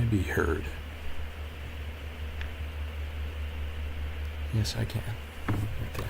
be heard. Yes, I can. Right there.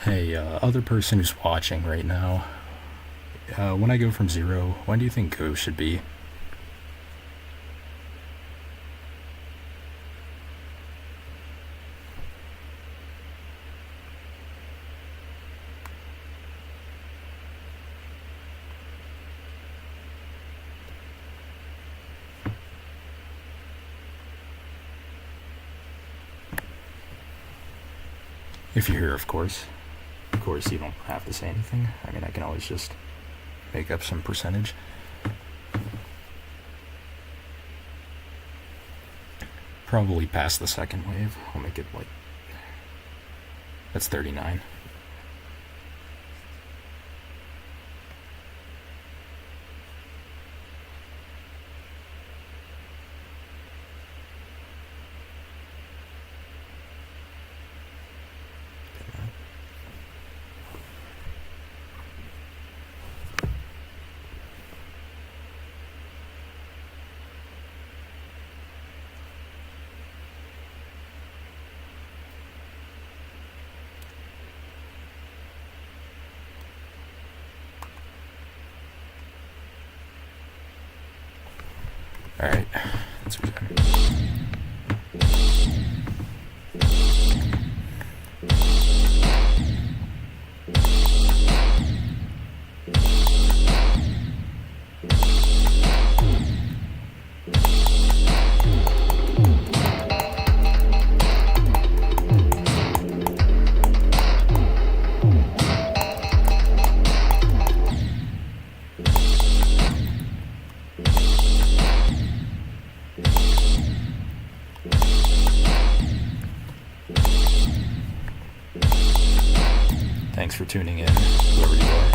Hey, other person who's watching right now, when I go from 0, when do you think go should be? If you're here, of course. Of course, you don't have to say anything. I mean, I can always just make up some percentage. Probably past the second wave. I'll make it like... That's 39. Alright, let's return. Thanks for tuning in, whoever you are.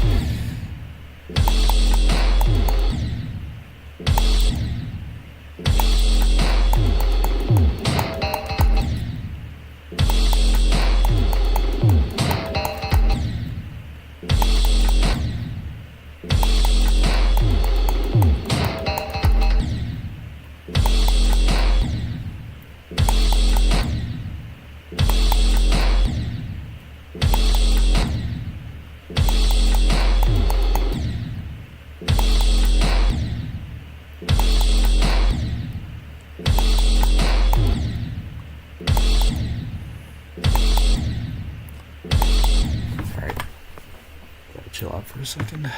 Chill out for a second.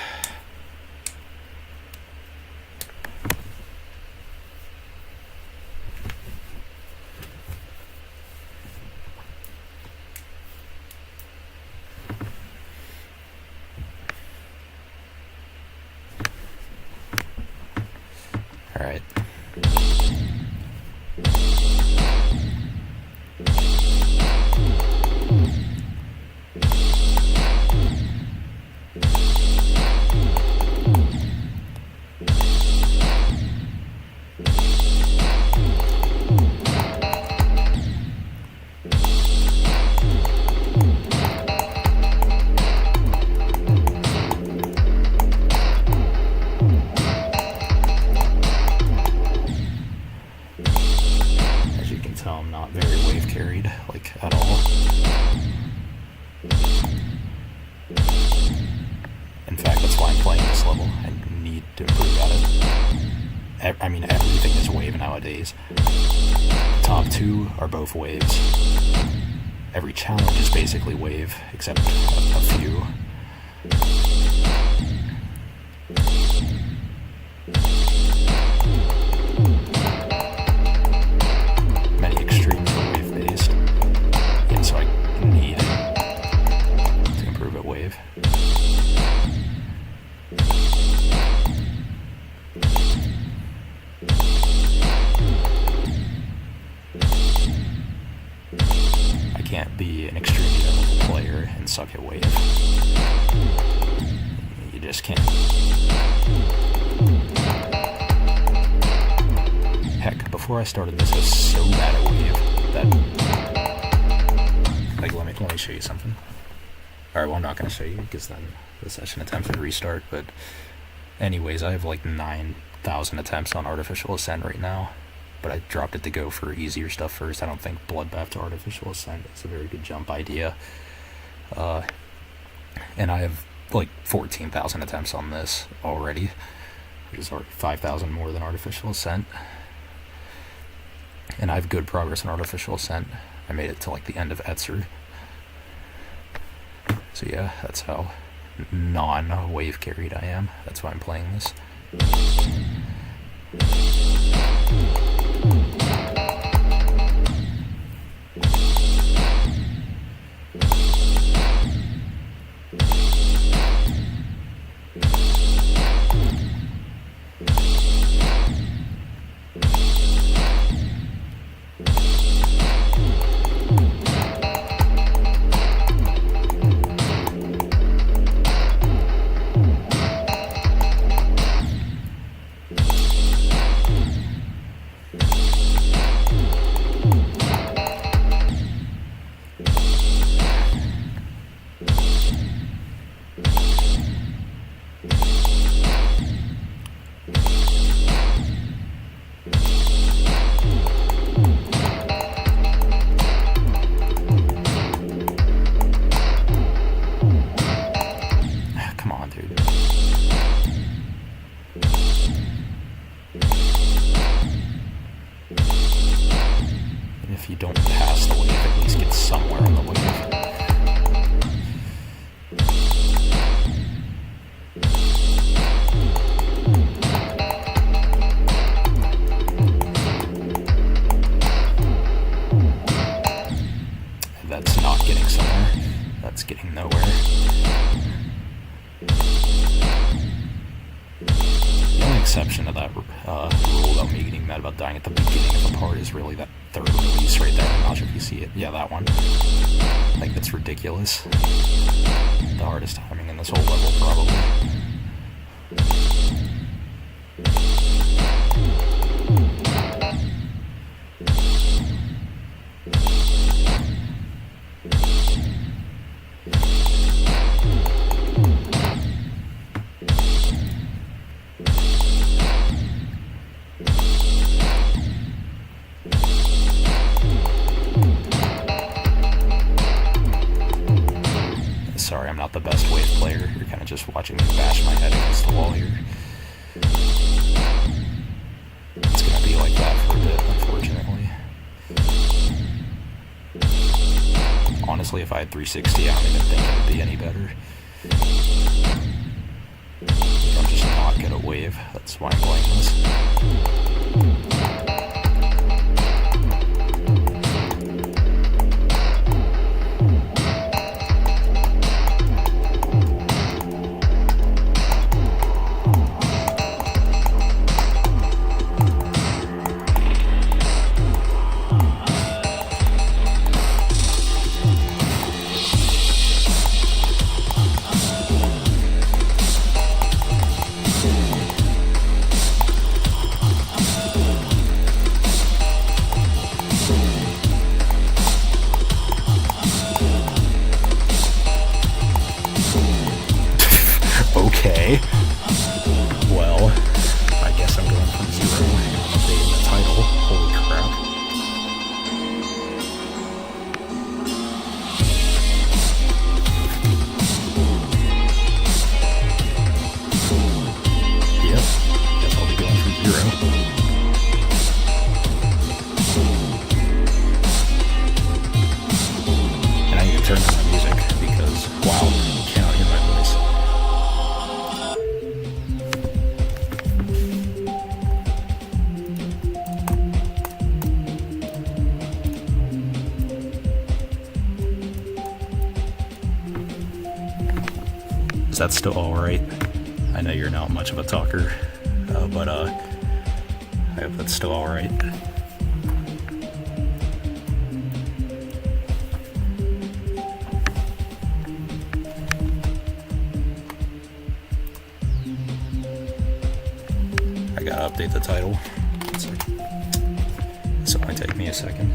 All right. I'm not very wave carried, like, at all. In fact, that's why I'm playing this level. I need to improve at it. I mean, everything is wave nowadays. The top 2 are both waves. Every challenge is basically wave, except a few. Can't be an extremely level player and suck at wave. You just can't. Heck, before I started this, I was so bad at wave that, like, let me show you something. Alright, well, I'm not going to show you because then the session attempts would restart, but anyways, I have like 9,000 attempts on Artificial Ascent right now. But I dropped it to go for easier stuff first. I don't think Bloodbath to Artificial Ascent is a very good jump idea. And I have like 14,000 attempts on this already, which is already 5,000 more than Artificial Ascent. And I have good progress in Artificial Ascent. I made it to like the end of Etzer. So yeah, that's how non-wave carried I am. That's why I'm playing this. If you don't pass the wave, at least get somewhere on the wave. That's not getting somewhere. That's getting nowhere. The only exception to that rule about me getting mad about dying at the beginning of the part is really that third release right there. I'm not sure if you see it. Yeah, that one. Like, that's ridiculous. The hardest timing in this whole level, probably. Sorry, I'm not the best wave player. You're kind of just watching me bash my head against the wall here. It's going to be like that for a bit, unfortunately. Honestly, if I had 360, I don't even think it would be any better. I'm just not good at wave. That's why I'm playing this. Okay. Well, I guess I'm going from 0 and I'm updating the title. Holy crap. Yep. Guess I'll be going from 0. And I need to turn on my music because, wow, you cannot hear my voice. Is that still alright? I know you're not much of a talker, but I hope that's still alright. I gotta update the title. This will only take me a second.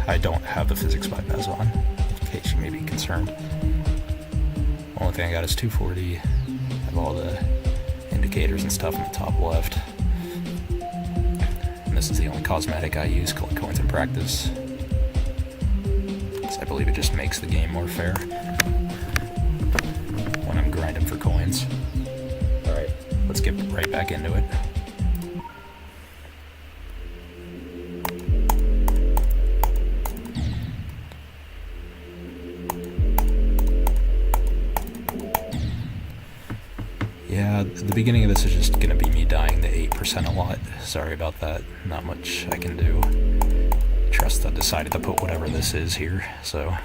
I don't have the physics bypass on, in case you may be concerned. Only thing I got is 240. I have all the indicators and stuff in the top left. And this is the only cosmetic I use, collect coins in practice. I believe it just makes the game more fair when I'm grinding for coins. Alright, let's get right back into it. Yeah, the beginning of this is just going to be me dying to 8% a lot. Sorry about that. Not much I can do. Trust I decided to put whatever this is here, so...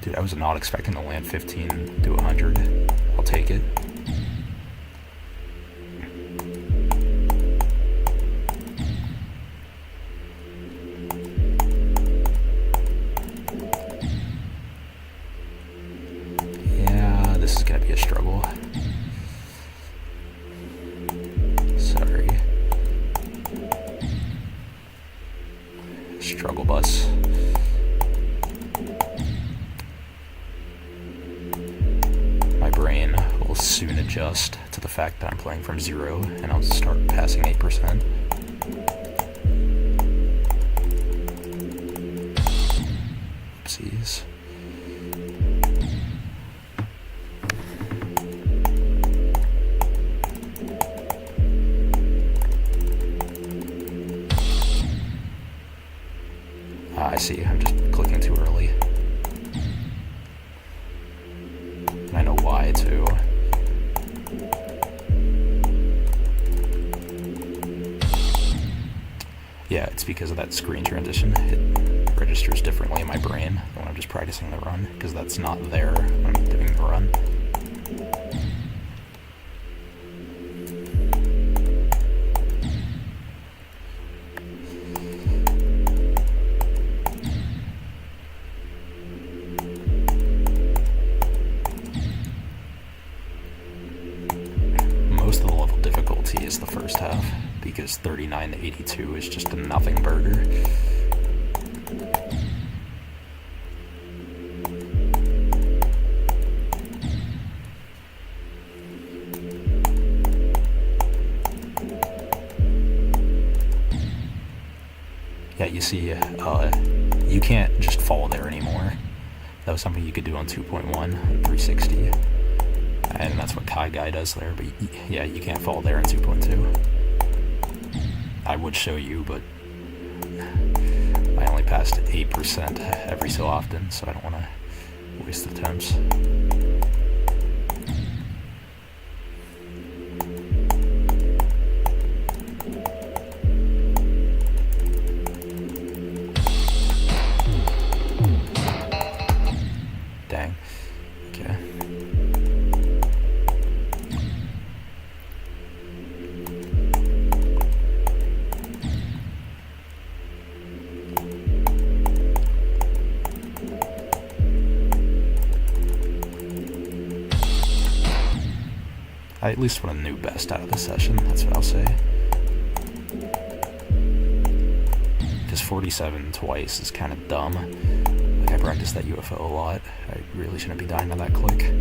Dude, I was not expecting to land 15 to 100. I'll take it. This is going to be a struggle. Sorry. Struggle bus. My brain will soon adjust to the fact that I'm playing from 0 and I'll start passing 8%. Oopsies. I see, I'm just clicking too early. And I know why, too. Yeah, it's because of that screen transition. It registers differently in my brain when I'm just practicing the run, because that's not there when I'm doing the run. Most of the level difficulty is the first half, because 39 to 82 is just a nothing burger. Yeah, you see, you can't just fall there anymore. That was something you could do on 2.1 and 360. And that's what Kai Guy does there, but yeah, you can't fall there in 2.2. I would show you, but I only passed 8% every so often, so I don't want to waste attempts. Dang. Okay. I at least want a new best out of the session, that's what I'll say. Because 47 twice is kind of dumb. Like, I practiced that UFO a lot. I really shouldn't be dying to that click.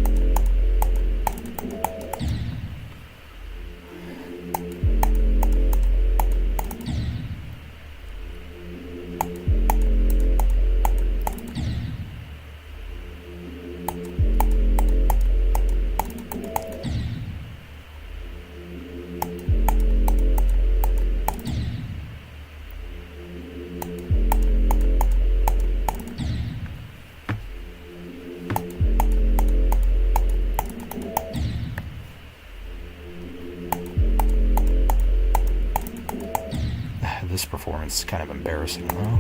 This performance is kind of embarrassing, though.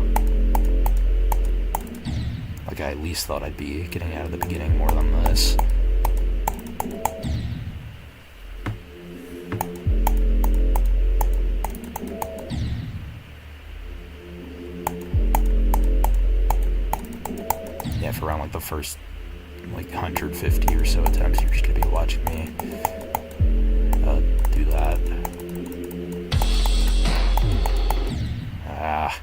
Like, I at least thought I'd be getting out of the beginning more than this. Yeah, for around like the first like 150 or so attempts, you're just gonna be watching me do that. Ah,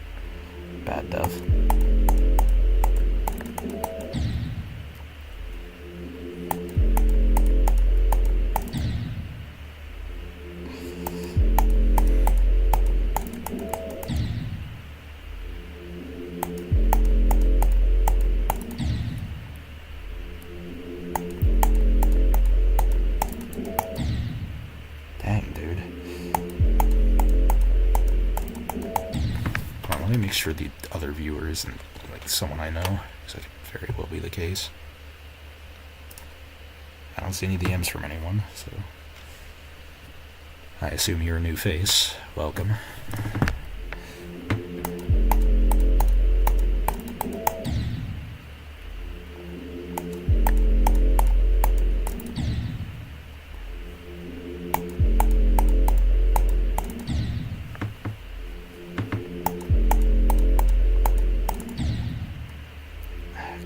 bad death. Let me make sure the other viewer isn't like someone I know, because that could very well be the case. I don't see any DMs from anyone, so I assume you're a new face. Welcome.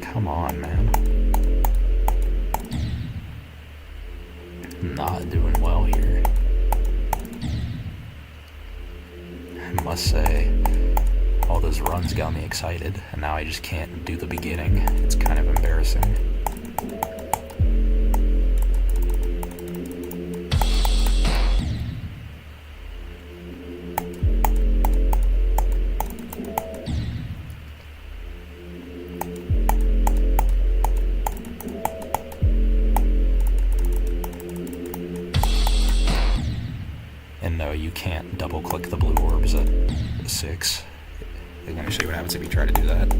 Come on, man. Not doing well here. I must say, all those runs got me excited, and now I just can't do the beginning. It's kind of embarrassing. And no, you can't double click the blue orbs at 6. I'm going to show you what happens if you try to do that.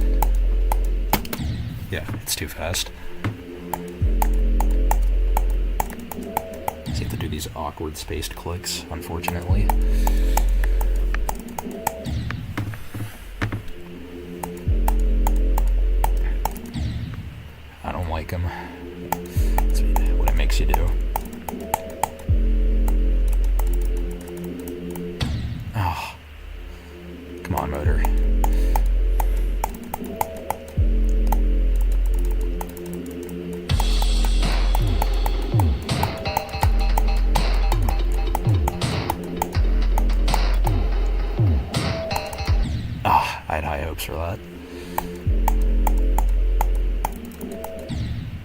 Yeah, it's too fast. So you have to do these awkward spaced clicks, unfortunately. I don't like them. That's what it makes you do. Oh, come on, motor. Ah, I had high hopes for that.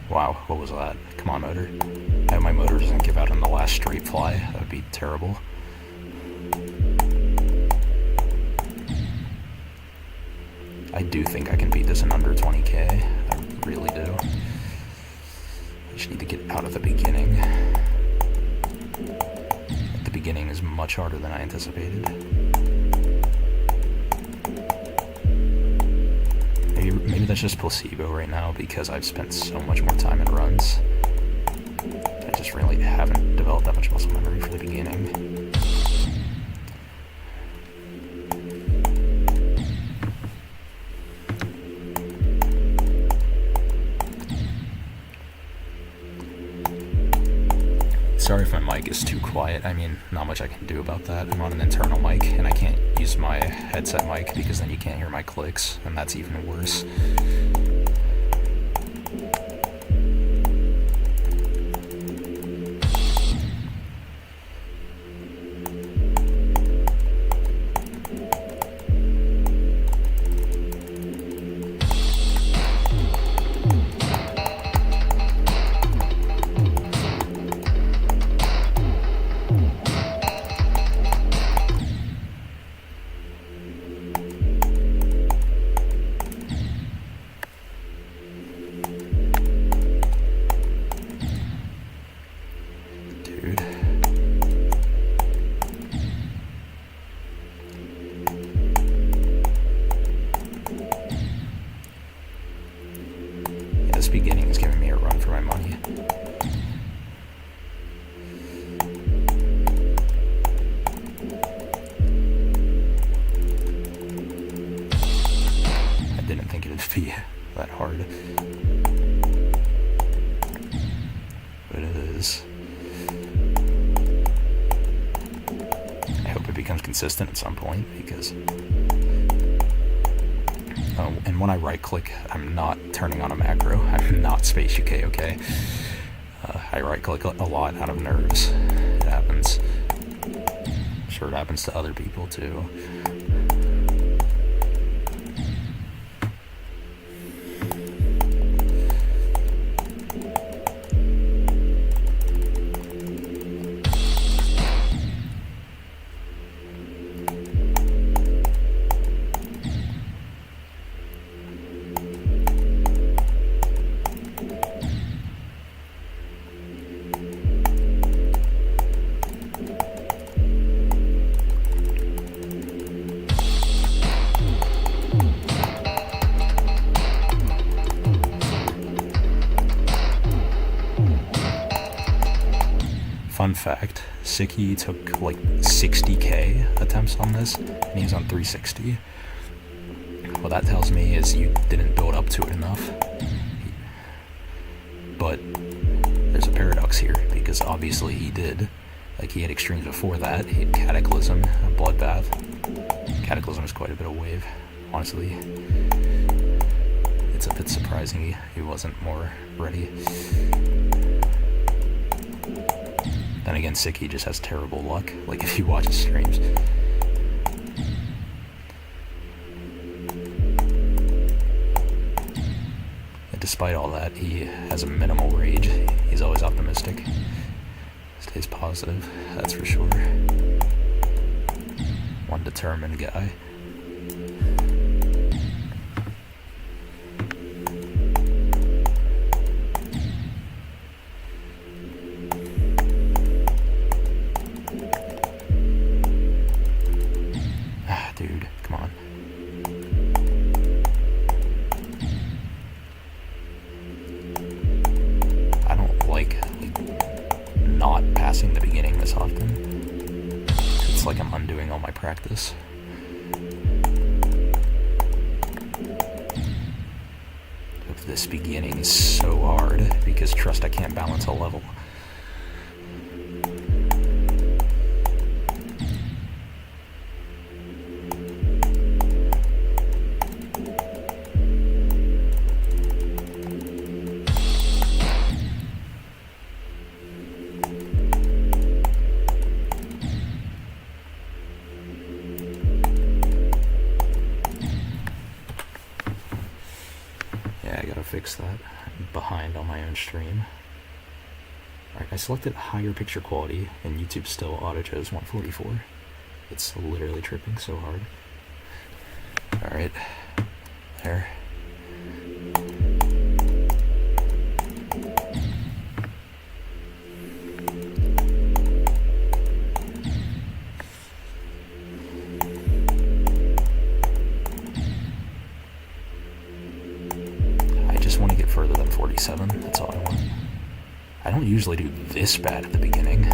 Wow, what was that? Come on, motor. I hope my motor doesn't give out on the last straight fly. That would be terrible. I do think I can beat this in under 20k. I really do. I just need to get out of the beginning. The beginning is much harder than I anticipated. Maybe that's just placebo right now because I've spent so much more time in runs. I just really haven't developed that much muscle memory for the beginning. Sorry if my mic is too quiet. I mean, not much I can do about that. I'm on an internal mic, and I can't use my headset mic because then you can't hear my clicks, and that's even worse. This beginning is giving me a run for my money. I didn't think it'd be that hard. But it is. I hope it becomes consistent at some point because And when I right click, I'm not turning on a macro. I'm not Space UK, okay? I right click a lot out of nerves. It happens. I'm sure it happens to other people too. Fun fact, Siki took like 60k attempts on this, and he was on 360. What that tells me is you didn't build up to it enough. But there's a paradox here, because obviously he did. Like, he had extremes before that. He had Cataclysm, a Bloodbath. Cataclysm is quite a bit of wave, honestly. It's a bit surprising he wasn't more ready. Then again, Siki just has terrible luck, like if you watch his streams. And despite all that, he has a minimal rage. He's always optimistic. Stays positive, that's for sure. One determined guy. Dude, come on. I don't like not passing the beginning this often. It's like I'm undoing all my practice. This beginning is so hard because trust I can't balance a level. I gotta fix that. I'm behind on my own stream. Alright, I selected higher picture quality, and YouTube still auto-chose 144. It's literally tripping so hard. Alright. There. Want to get further than 47, that's all I want. I don't usually do this bad at the beginning.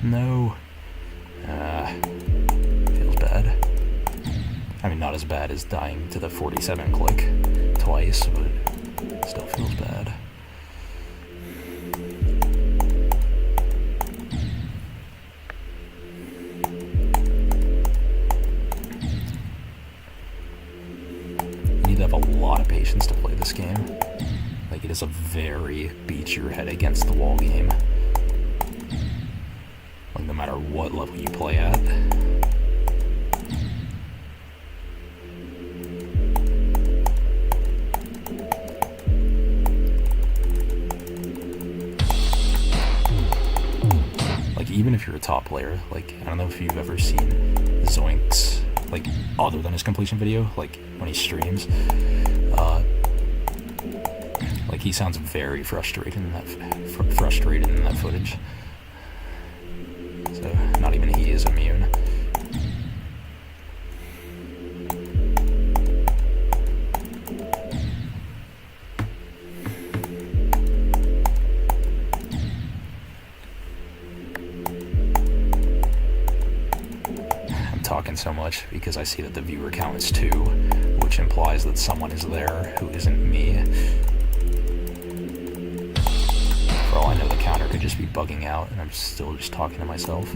No. Feels bad. I mean, not as bad as dying to the 47 click twice, but still feels bad. You need to have a lot of patience to play this game. Like, it is a very beat your head against the wall game. Like, no matter what level you play at. Like, even if you're a top player, like, I don't know if you've ever seen Zoink's, like, other than his completion video, like, when he streams, like, he sounds very frustrated in that footage. So, not even he is immune. talking so much because I see that the viewer count is 2, which implies that someone is there who isn't me. For all I know, the counter could just be bugging out and I'm still just talking to myself.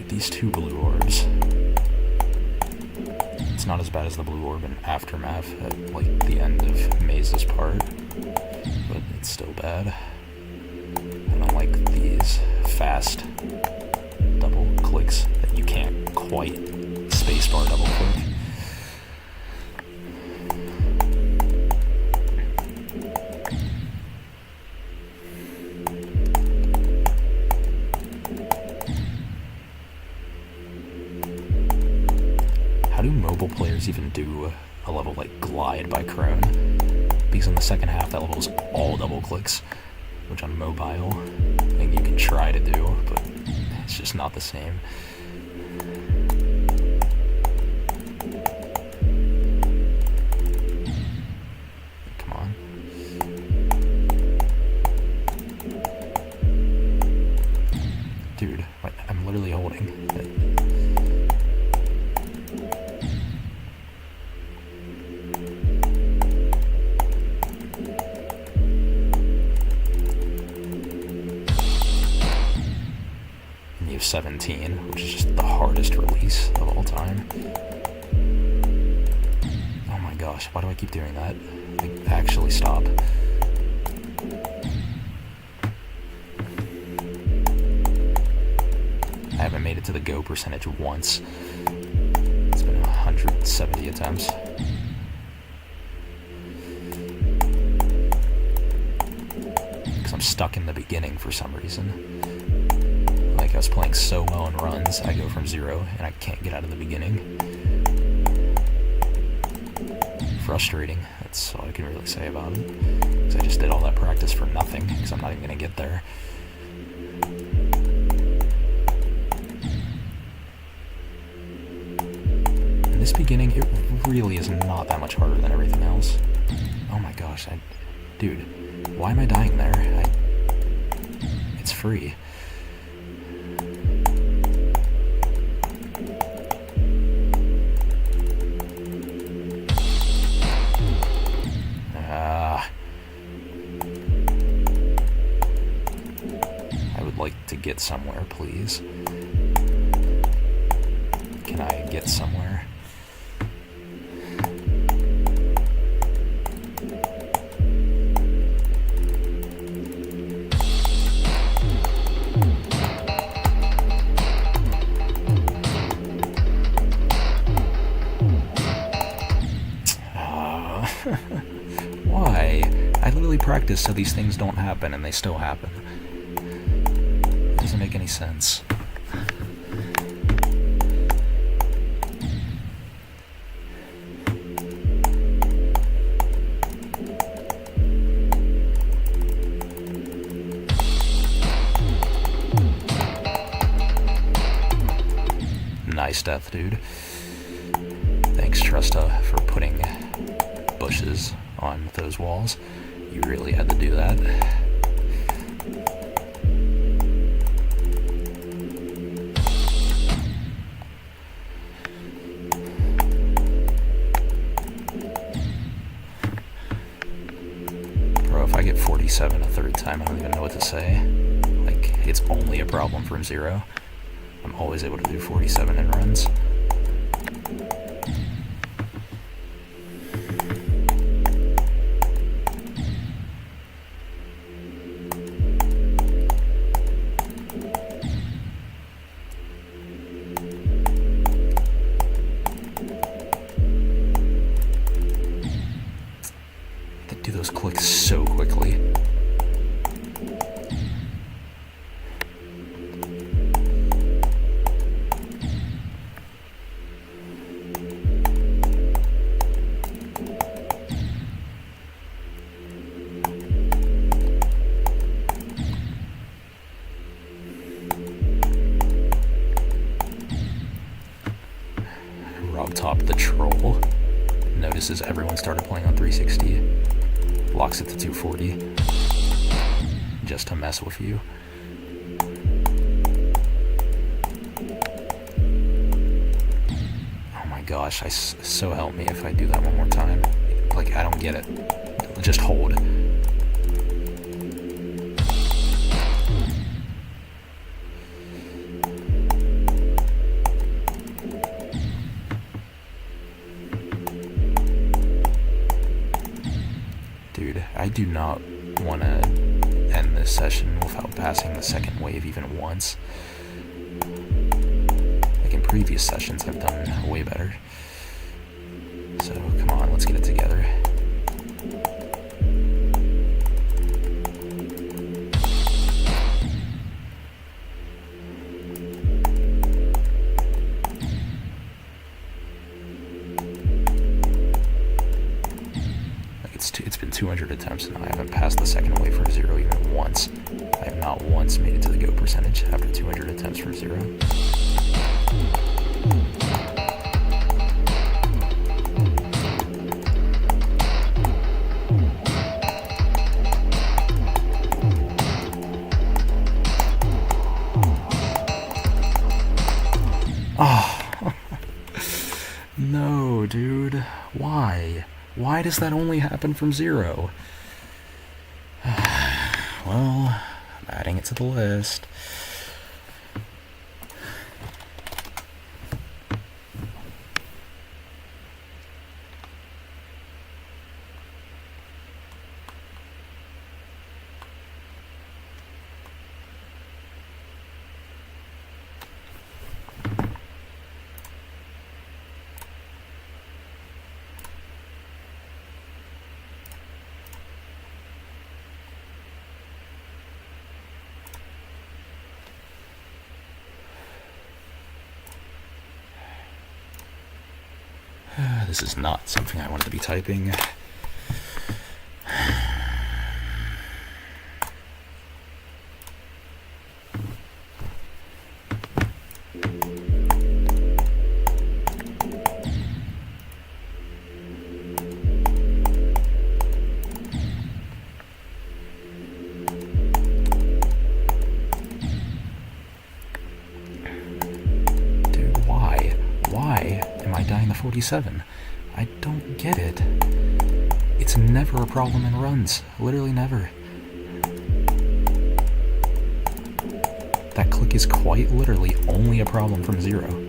These 2 blue orbs. It's not as bad as the blue orb in Aftermath at like the end of Maze's part, but it's still bad. I don't like these fast double clicks that you can't quite spacebar double click. How do mobile players even do a level like Glide by Crone? Because in the second half that level is all double clicks, which on mobile I think you can try to do, but it's just not the same. Come on. Dude, I'm literally holding it. And you have 17, which is just the hardest release of all time. Oh my gosh, why do I keep doing that? Like, actually stop. I haven't made it to the go percentage once. It's been 170 attempts. Because I'm stuck in the beginning for some reason. Like, I was playing so well in runs, I go from 0 and I can't get out of the beginning. Frustrating, that's all I can really say about it. Because I just did all that practice for nothing, because I'm not even going to get there. In this beginning, it really is not that much harder than everything else. Oh my gosh, dude, why am I dying there? It's free. I would like to get somewhere, please. Can I get somewhere? Why? I literally practice so these things don't happen, and they still happen. It doesn't make any sense. Nice death, dude. Thanks, Trusta, for putting bushes on those walls. You really had to do that. Bro, if I get 47 a third time, I don't even know what to say. Like, it's only a problem from 0. I'm always able to do 47 in runs. top, the troll notices everyone started playing on 360, locks it to 240, just to mess with you. Oh my gosh, so help me if I do that one more time. Like, I don't get it. Just hold. Dude, I do not want to end this session without passing the second wave even once. Like in previous sessions, I've done way better. So, come on, let's get it together. It's been 200 attempts and I haven't passed the second wave from 0 even once. I have not once made it to the go percentage after 200 attempts from 0. Oh, no, dude. Why? Why does that only happen from 0? Well, I'm adding it to the list. This is not something I wanted to be typing. Dude, why? Why am I dying to 47? I don't get it. It's never a problem in runs. Literally never. That click is quite literally only a problem from 0.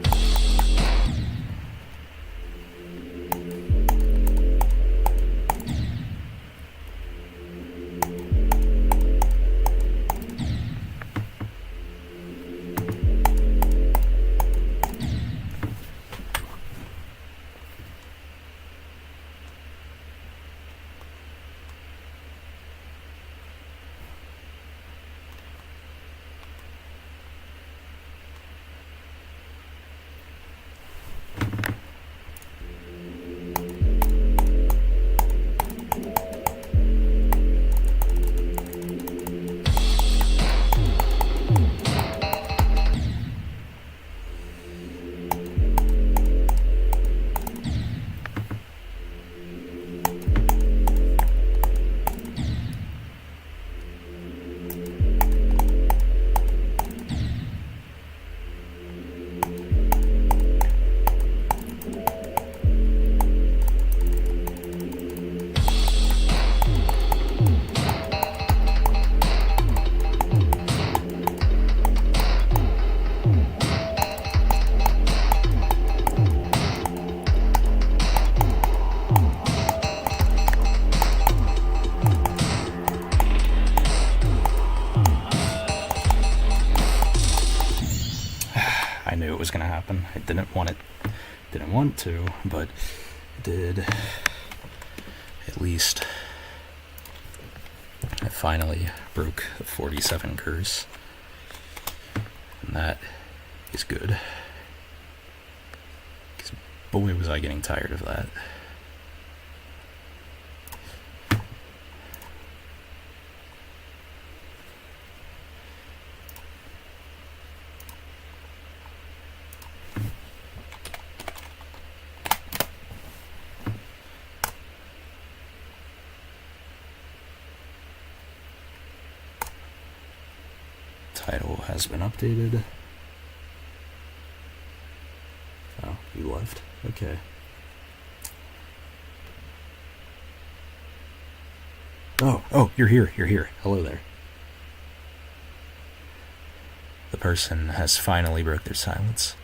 I knew it was going to happen. I didn't want to, but it did. At least I finally broke the 47 curse, and that is good. Because boy was I getting tired of that. Title has been updated. Oh, you left? Okay. Oh, you're here. Hello there. The person has finally broke their silence.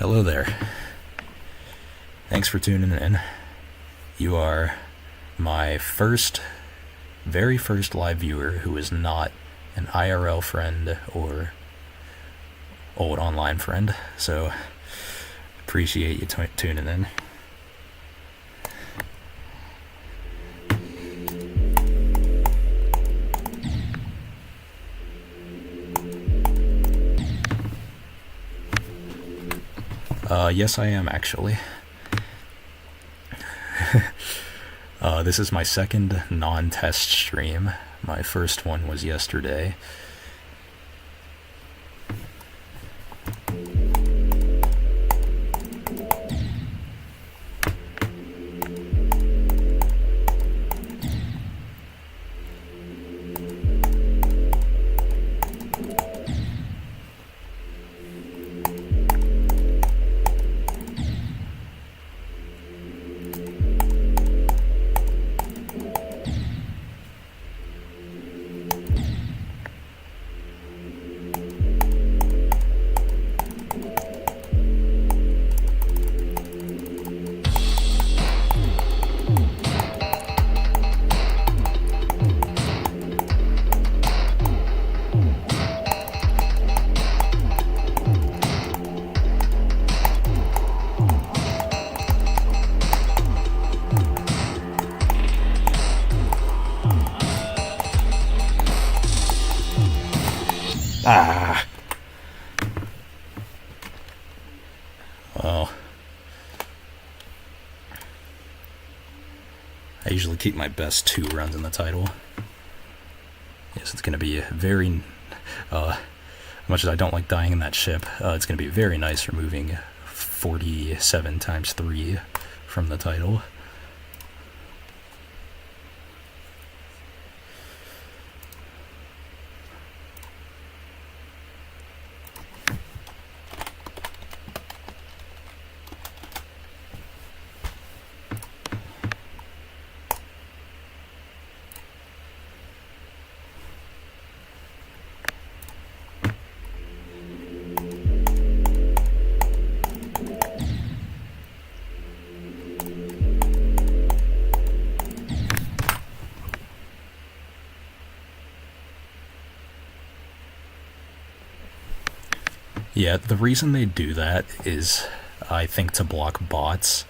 Hello there. Thanks for tuning in. You are my very first live viewer who is not an IRL friend or old online friend, so appreciate you tuning in. Yes, I am actually. This is my second non-test stream. My first one was yesterday. Well, I usually keep my best 2 runs in the title. Yes, it's going to be very, much as I don't like dying in that ship, it's going to be very nice removing 47 times 3 from the title. Yeah, the reason they do that is, I think, to block bots.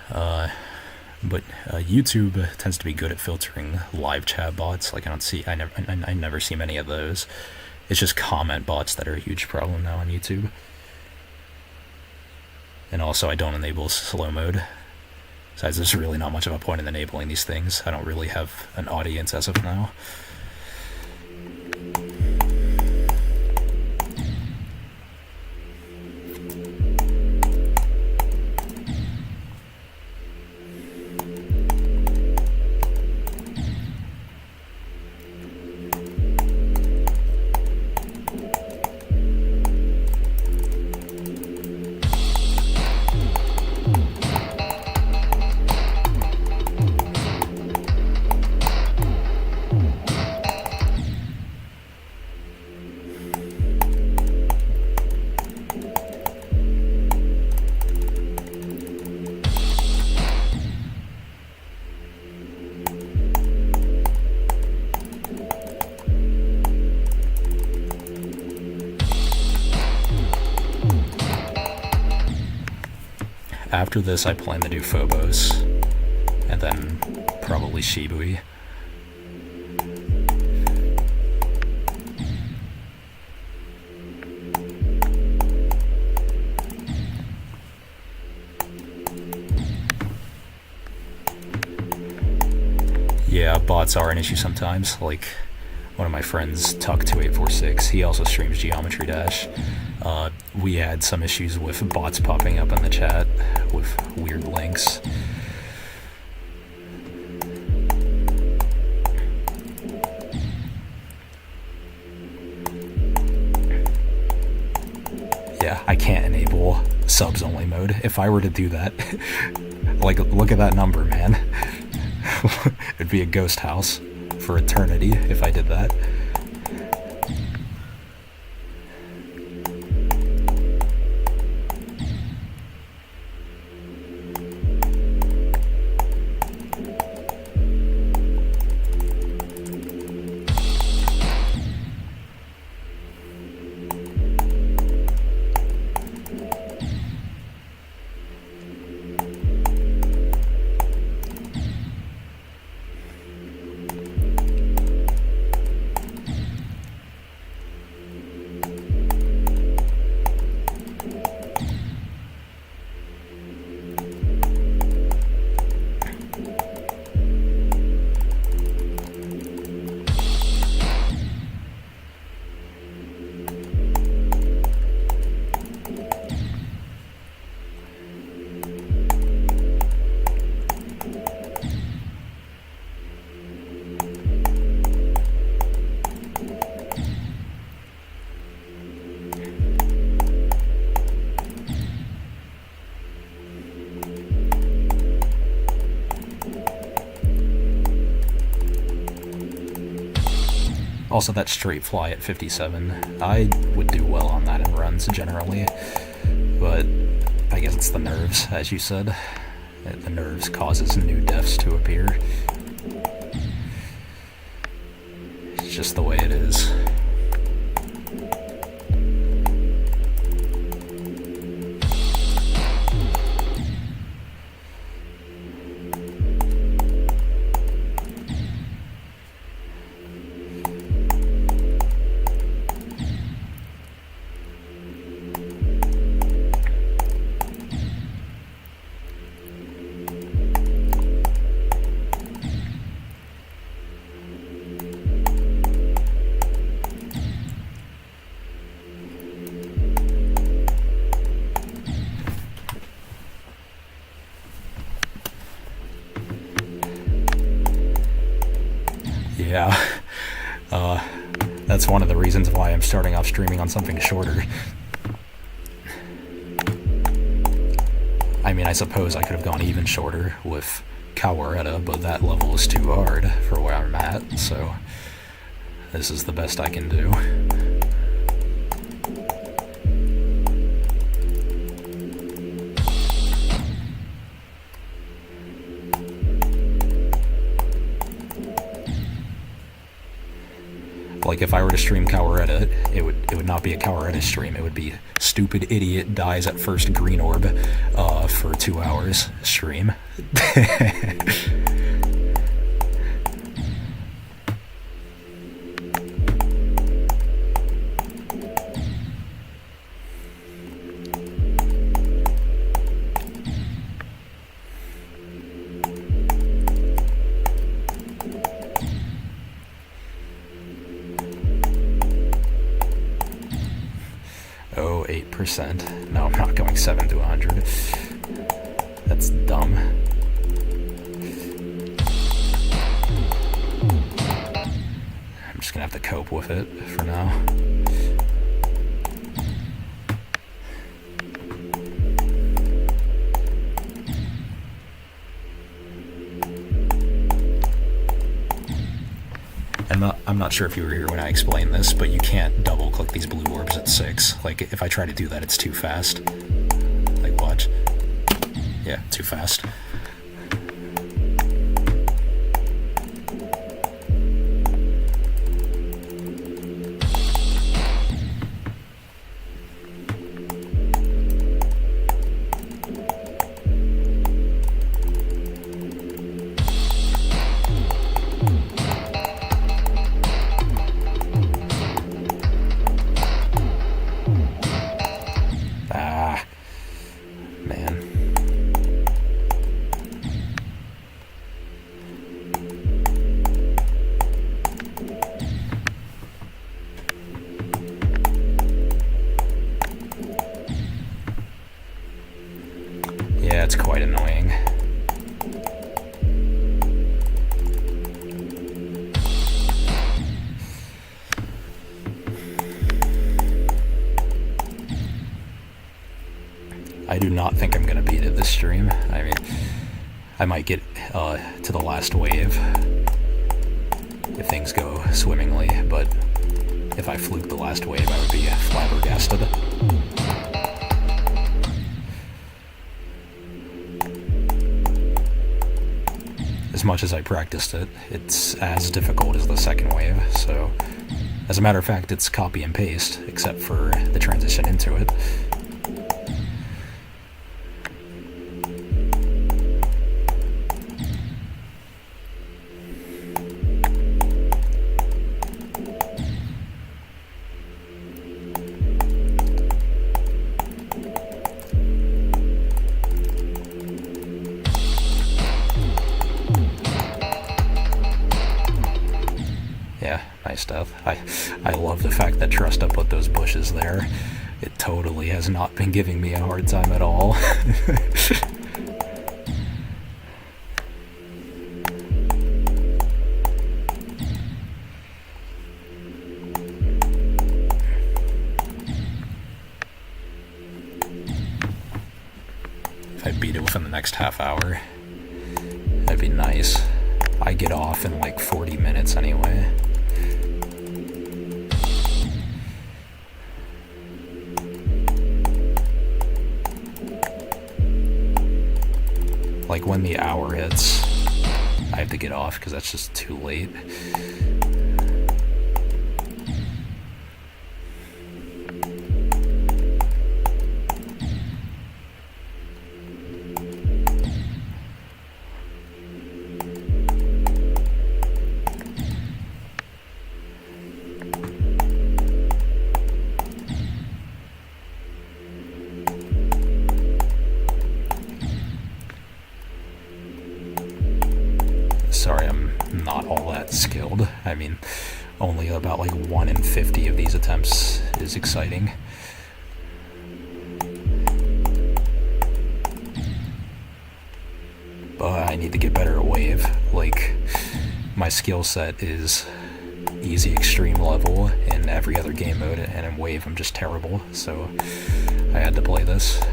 But YouTube tends to be good at filtering live chat bots. Like, I never see many of those. It's just comment bots that are a huge problem now on YouTube. And also, I don't enable slow mode. Besides, there's really not much of a point in enabling these things. I don't really have an audience as of now. After this, I plan to do Phobos, and then probably Shibui. Yeah, bots are an issue sometimes. Like, one of my friends, Tuck2846, he also streams Geometry Dash. We had some issues with bots popping up in the chat with weird links. Yeah, I can't enable subs only mode. If I were to do that, like, look at that number, man. It'd be a ghost house for eternity if I did that. Also, that straight fly at 57, I would do well on that in runs generally, but I guess it's the nerves, as you said. The nerves causes new deaths to appear. It's just the way it is. Yeah, that's one of the reasons why I'm starting off streaming on something shorter. I mean, I suppose I could have gone even shorter with Caloretta, but that level is too hard for where I'm at, so this is the best I can do. Like, if I were to stream Caloretta, it would not be a Caloretta stream. It would be stupid idiot dies at first green orb for 2 hours stream. Oh, 8%. No, I'm not going 7 to 100. That's dumb. I'm just gonna have to cope with it for now. I'm not sure if you were here when I explained this, but you can't double click these blue orbs at 6. Like, if I try to do that, it's too fast. Like, watch. Yeah, too fast. I do not think I'm gonna beat it this stream. I mean, I might get to the last wave if things go swimmingly, but if I fluke the last wave, I would be flabbergasted. As much as I practiced it, it's as difficult as the second wave, so as a matter of fact, it's copy and paste, except for the transition into it. Yeah, nice stuff. I love the fact that Trusta put those bushes there. It totally has not been giving me a hard time at all. If I beat it within the next half hour, that'd be nice. I get off in like 40 minutes anyway. Like when the hour hits, I have to get off because that's just too late. Sorry, I'm not all that skilled. I mean, only about like 1 in 50 of these attempts is exciting. But I need to get better at wave. Like, my skill set is easy extreme level in every other game mode, and in wave I'm just terrible, so I had to play this.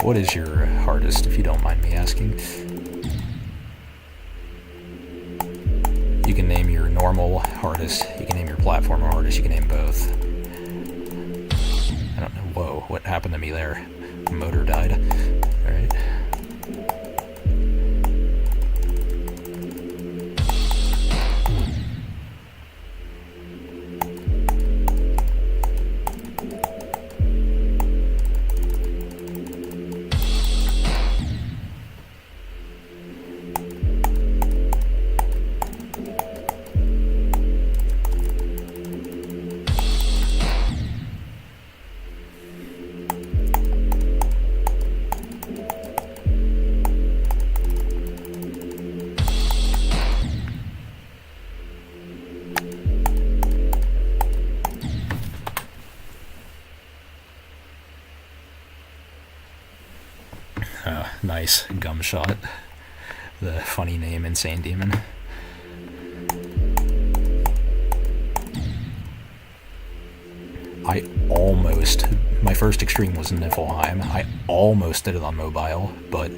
What is your hardest, if you don't mind me asking? You can name your normal hardest, you can name your platformer hardest, you can name both. I don't know, whoa, what happened to me there? Motor died. Alright. Nice Gumshot, the funny name Insane Demon. My first extreme was Niflheim. I almost did it on mobile, but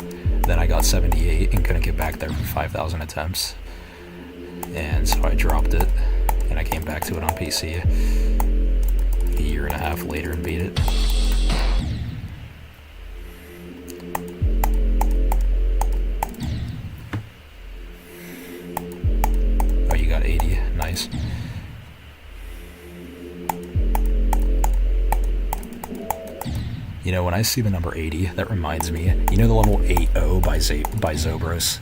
then I got 78 and couldn't get back there for 5,000 attempts. And so I dropped it, and I came back to it on PC a year and a half later and beat it. Oh, you got 80. Nice. You know, when I see the number 80, that reminds me, you know the level 80 by Zobros,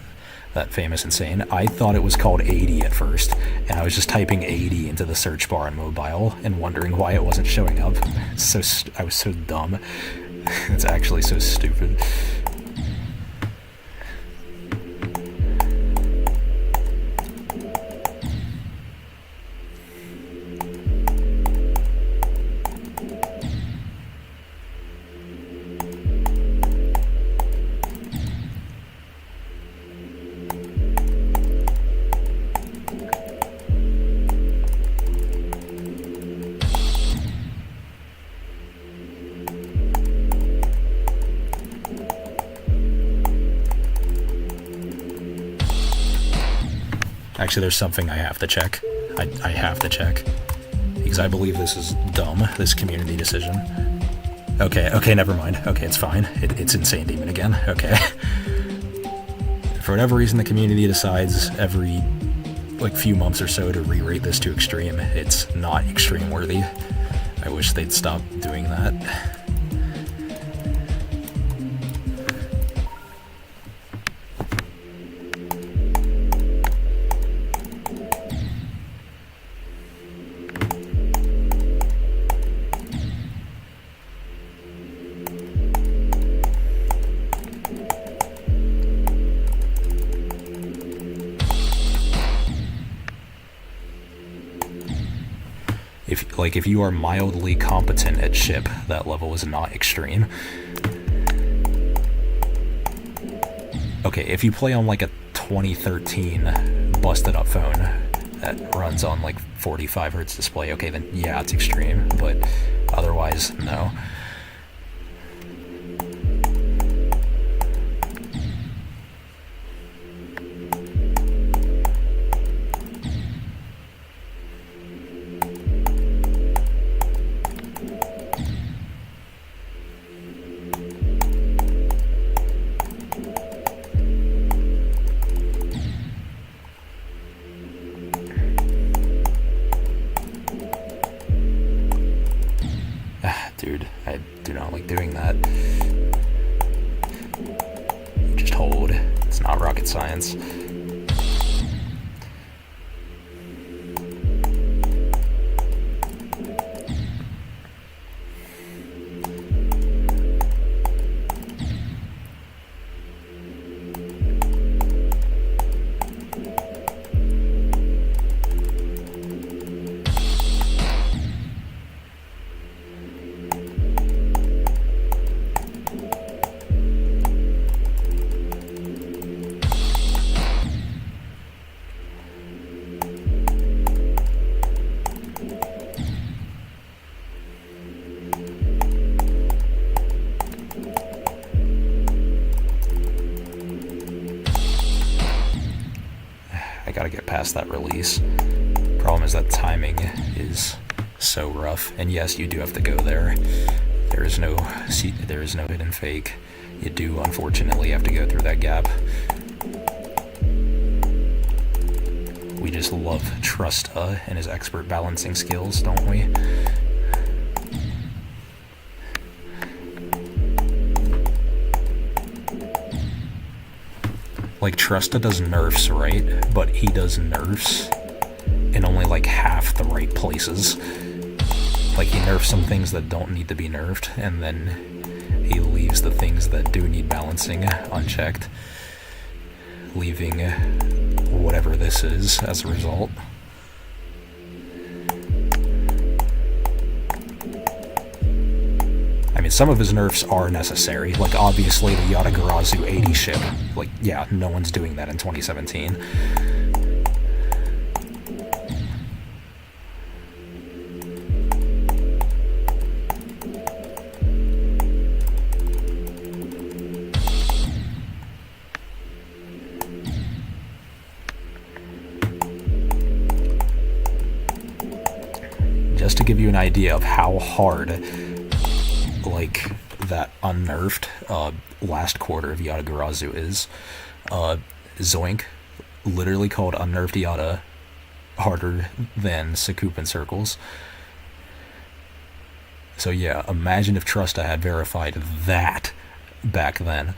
that famous Insane? I thought it was called 80 at first, and I was just typing 80 into the search bar on mobile and wondering why it wasn't showing up. I was so dumb. It's actually so stupid. Actually, there's something I have to check. I have to check. Because I believe this is dumb, this community decision. Okay, never mind. Okay, it's fine. It's Insane Demon again. Okay. For whatever reason, the community decides every, few months or so to re-rate this to extreme. It's not extreme worthy. I wish they'd stop doing that. If you are mildly competent at ship, that level is not extreme. Okay, if you play on a 2013 busted up phone that runs on 45 hertz display, okay, then yeah, it's extreme, but otherwise, no. Dude, I do not like doing that. Just hold. It's not rocket science. Gotta get past that release. Problem is that timing is so rough, and yes, you do have to go there. There is no hidden fake. You do unfortunately have to go through that gap. We just love Trusta and his expert balancing skills, don't we? Trusta does nerfs, right? But he does nerfs in only half the right places. He nerfs some things that don't need to be nerfed, and then he leaves the things that do need balancing unchecked, leaving whatever this is as a result. I mean, some of his nerfs are necessary, obviously the Yatagarasu 80 ship. Yeah, no one's doing that in 2017. Just to give you an idea of how hard that unnerfed last quarter of Yatagarasu is, Zoink literally called unnerved Yata harder than Sakupen circles. So yeah, imagine if Trusta had verified that back then.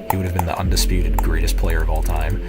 He would have been the undisputed greatest player of all time.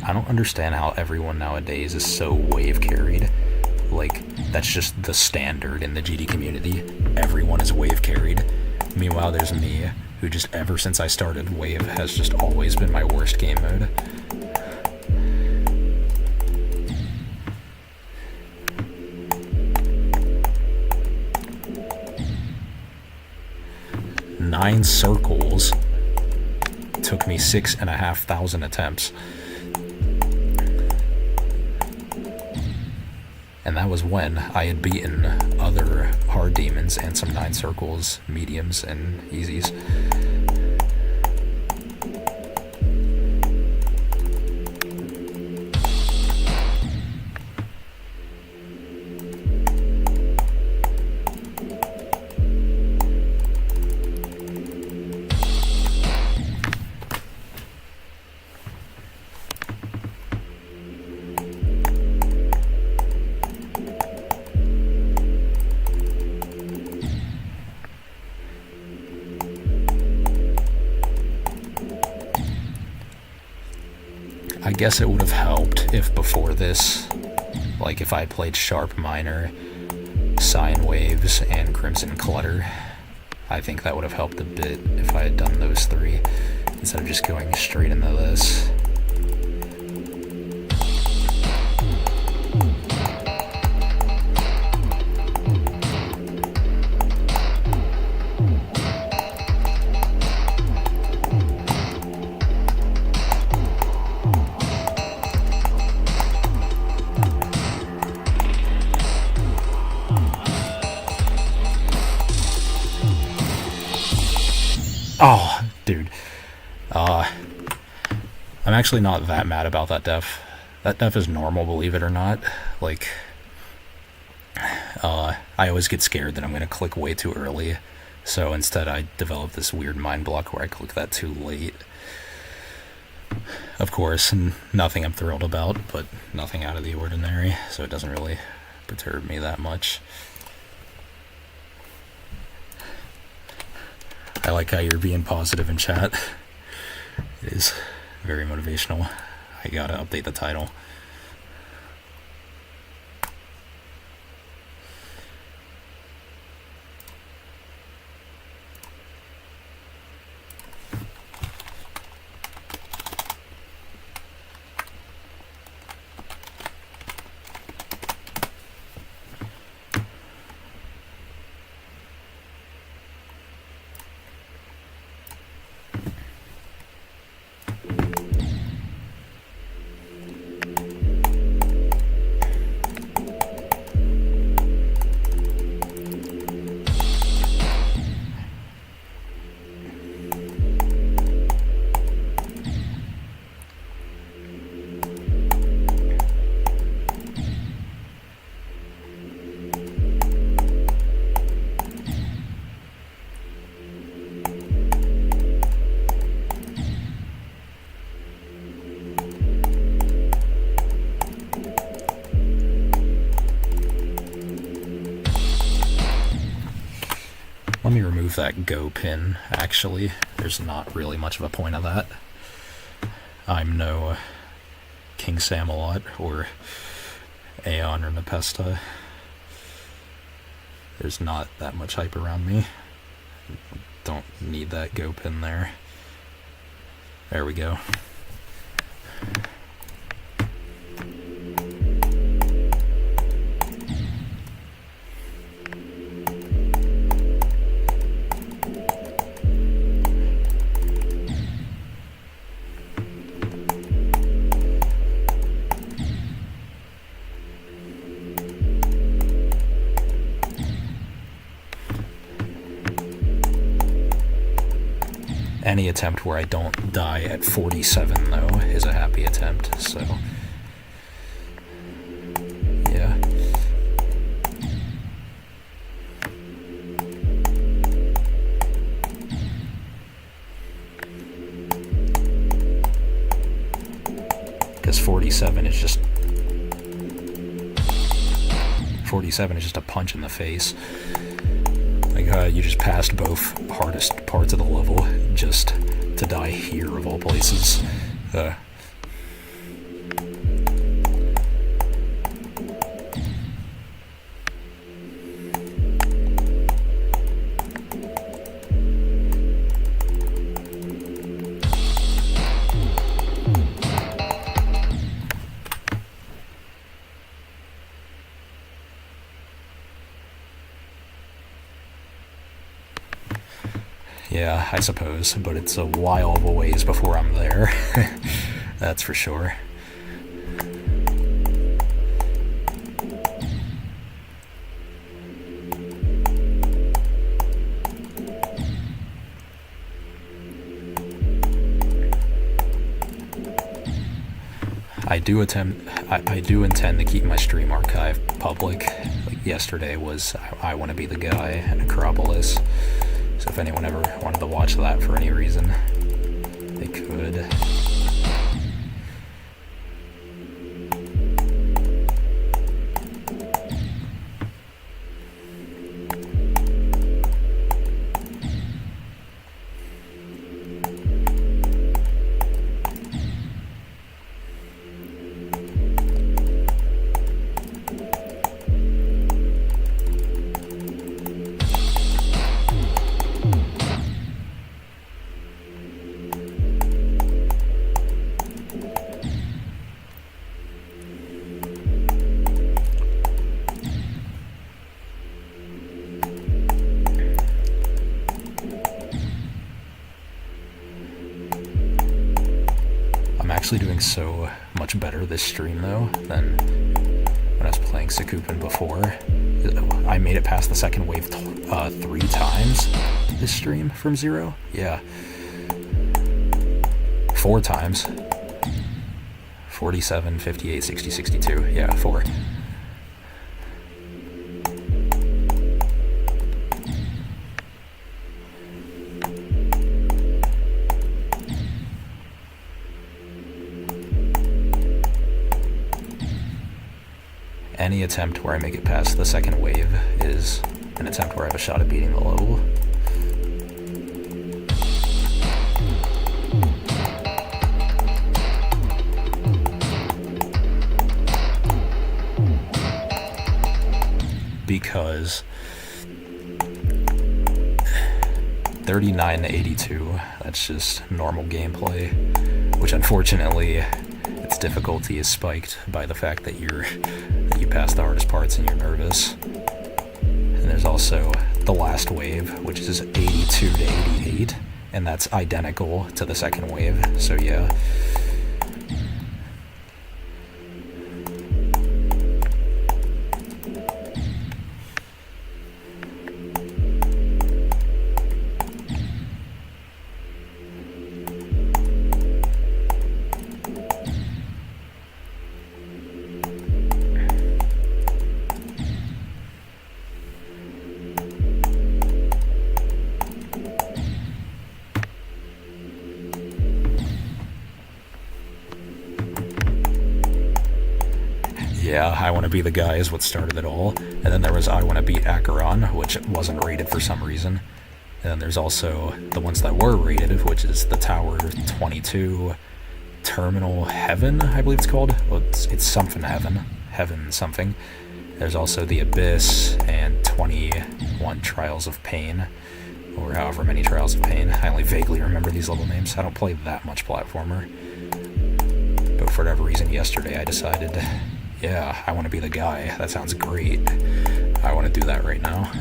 I don't understand how everyone nowadays is so wave carried. Like, that's just the standard in the GD community. Everyone is wave carried. Meanwhile, there's me, who just ever since I started, wave has just always been my worst game mode. Nine circles took me 6,500 attempts. And that was when I had beaten other hard demons and some 9 circles, mediums, and easies. I guess it would have helped if before this, like if I played Sharp Minor, Sine Waves, and Crimson Clutter. I think that would have helped a bit if I had done those 3, instead of just going straight into this. Oh, dude. I'm actually not that mad about that def. That def is normal, believe it or not. Like, I always get scared that I'm going to click way too early. So instead I develop this weird mind block where I click that too late. Of course, nothing I'm thrilled about, but nothing out of the ordinary. So it doesn't really perturb me that much. I like how you're being positive in chat. It is very motivational. I gotta update the title. Let me remove that go pin, actually. There's not really much of a point of that. I'm no King Samalot or Aeon or Nepesta. There's not that much hype around me. Don't need that go pin there. There we go. Any attempt where I don't die at 47, though, is a happy attempt, so... yeah. Because 47 is just... 47 is just a punch in the face. Like, you just passed both hardest parts of the level just to die here, of all places. Yeah, I suppose, but it's a while of a ways before I'm there. That's for sure. I do intend to keep my stream archive public. Like yesterday was I Want to Be the Guy and Acropolis. So if anyone ever wanted to watch that for any reason, they could. Actually doing so much better this stream though than when I was playing Sakupen before. I made it past the second wave 3 times this stream from 0. Yeah. 4 times. 47, 58, 60, 62. Yeah, 4. Any attempt where I make it past the second wave is an attempt where I have a shot at beating the level. Because 39 to 82, that's just normal gameplay, which unfortunately its difficulty is spiked by the fact that you pass the hardest parts and you're nervous. And there's also the last wave, which is 82 to 88, and that's identical to the second wave, so yeah. Yeah, I Want to Be the Guy is what started it all. And then there was I Want to Beat Acheron, which wasn't rated for some reason. And then there's also the ones that were rated, which is the Tower 22, Terminal Heaven, I believe it's called. Well, it's something Heaven something. There's also The Abyss and 21 Trials of Pain, or however many Trials of Pain. I only vaguely remember these level names. I don't play that much platformer. But for whatever reason yesterday I decided, yeah, I want to be the guy. That sounds great. I want to do that right now.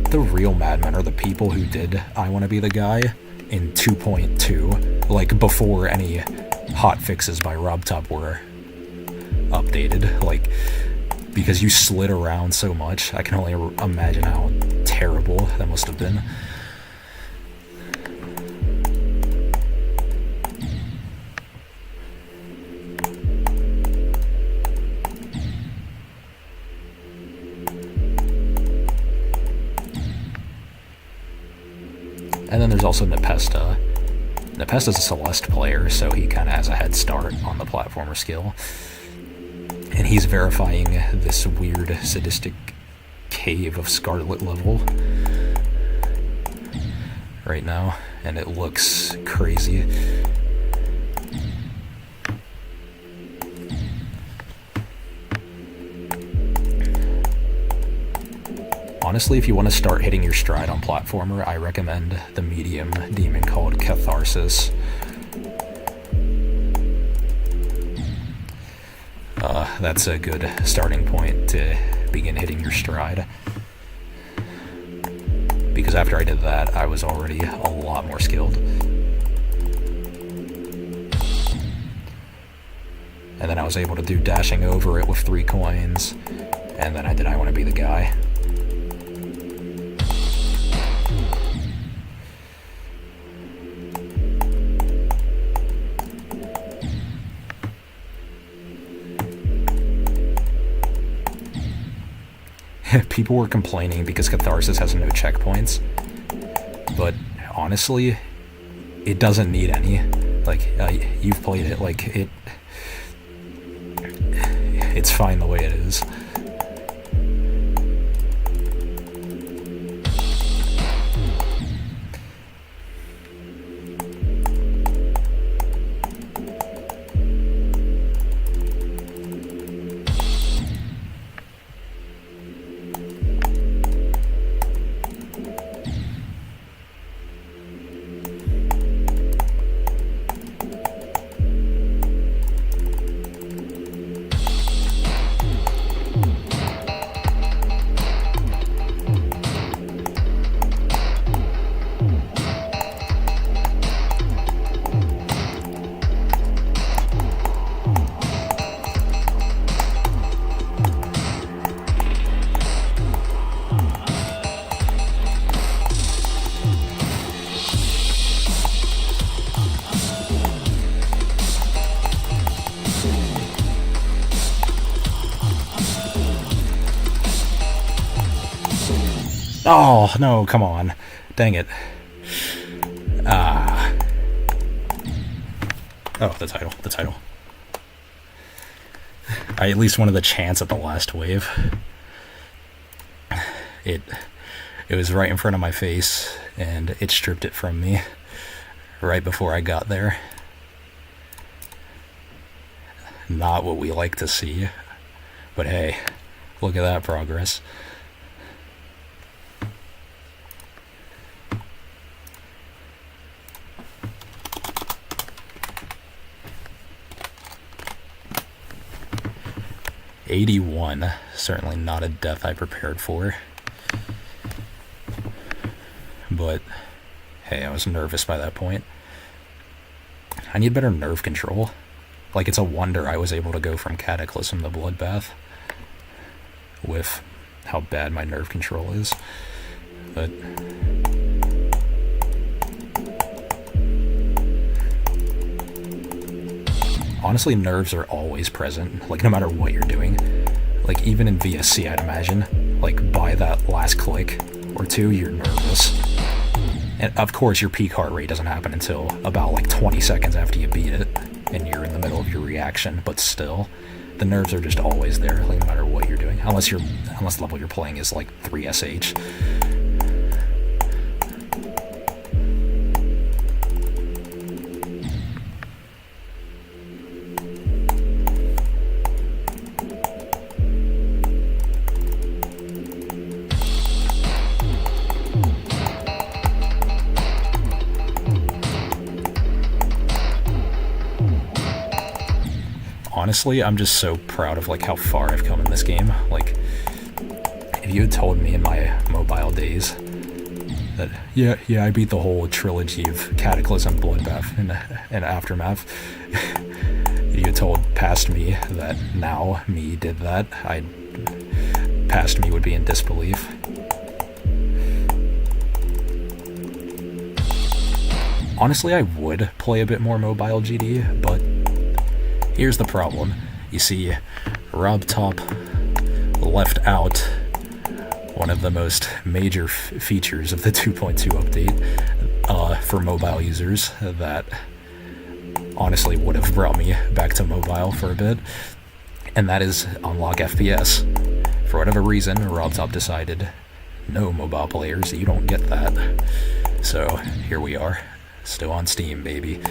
The real madmen are the people who did I Want to Be the Guy in 2.2, like before any hot fixes by RobTop were updated, like, because you slid around so much. I can only imagine how terrible that must have been. And then there's also Nepesta. Nepesta's a Celeste player, so he kind of has a head start on the platformer skill. And he's verifying this weird, sadistic cave of Scarlet level right now, and it looks crazy. Honestly, if you want to start hitting your stride on platformer, I recommend the medium demon called Catharsis. That's a good starting point to begin hitting your stride. because after I did that, I was already a lot more skilled. And then I was able to do dashing over it with 3 coins, and then I did I Want to Be the Guy. People were complaining because Catharsis has no checkpoints, but honestly, it doesn't need any. Like, you've played it, like, it's fine the way it is. Oh, no, come on. Dang it. Oh, the title. I at least wanted the chance at the last wave. It was right in front of my face, and it stripped it from me right before I got there. Not what we like to see, but hey, look at that progress. '81, certainly not a death I prepared for. But, hey, I was nervous by that point. I need better nerve control. Like, it's a wonder I was able to go from Cataclysm to Bloodbath with how bad my nerve control is. But honestly, nerves are always present, like, no matter what you're doing. Like, even in VSC, I'd imagine, like, by that last click or two, you're nervous. And, of course, your peak heart rate doesn't happen until about, like, 20 seconds after you beat it, and you're in the middle of your reaction, but still, the nerves are just always there, like, no matter what you're doing, unless the level you're playing is, like, 3SH. Honestly, I'm just so proud of, like, how far I've come in this game. Like, if you had told me in my mobile days that, yeah, I beat the whole trilogy of Cataclysm, Bloodbath, and Aftermath, you had told past me that now me did that, past me would be in disbelief. Honestly, I would play a bit more mobile GD, but here's the problem. You see, Rob Top left out one of the most major features of the 2.2 update for mobile users that honestly would have brought me back to mobile for a bit, and that is unlock FPS. For whatever reason, Rob Top decided, no mobile players, you don't get that. So here we are, still on Steam, baby.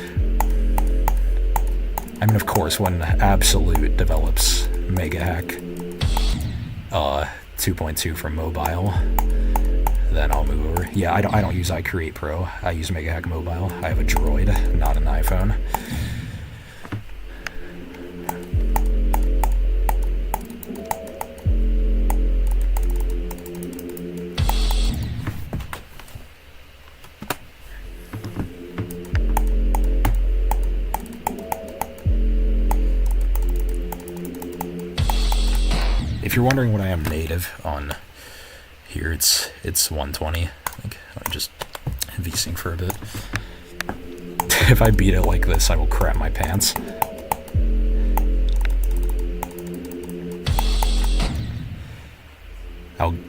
I mean, of course, when Absolute develops Mega Hack 2.2 from mobile, then I'll move over. Yeah, I don't use iCreate Pro. I use Mega Hack Mobile. I have a Droid, not an iPhone. you're wondering what I am native on here, it's 120. Like, I'm just VCing for a bit. If I beat it like this, I will crap my pants.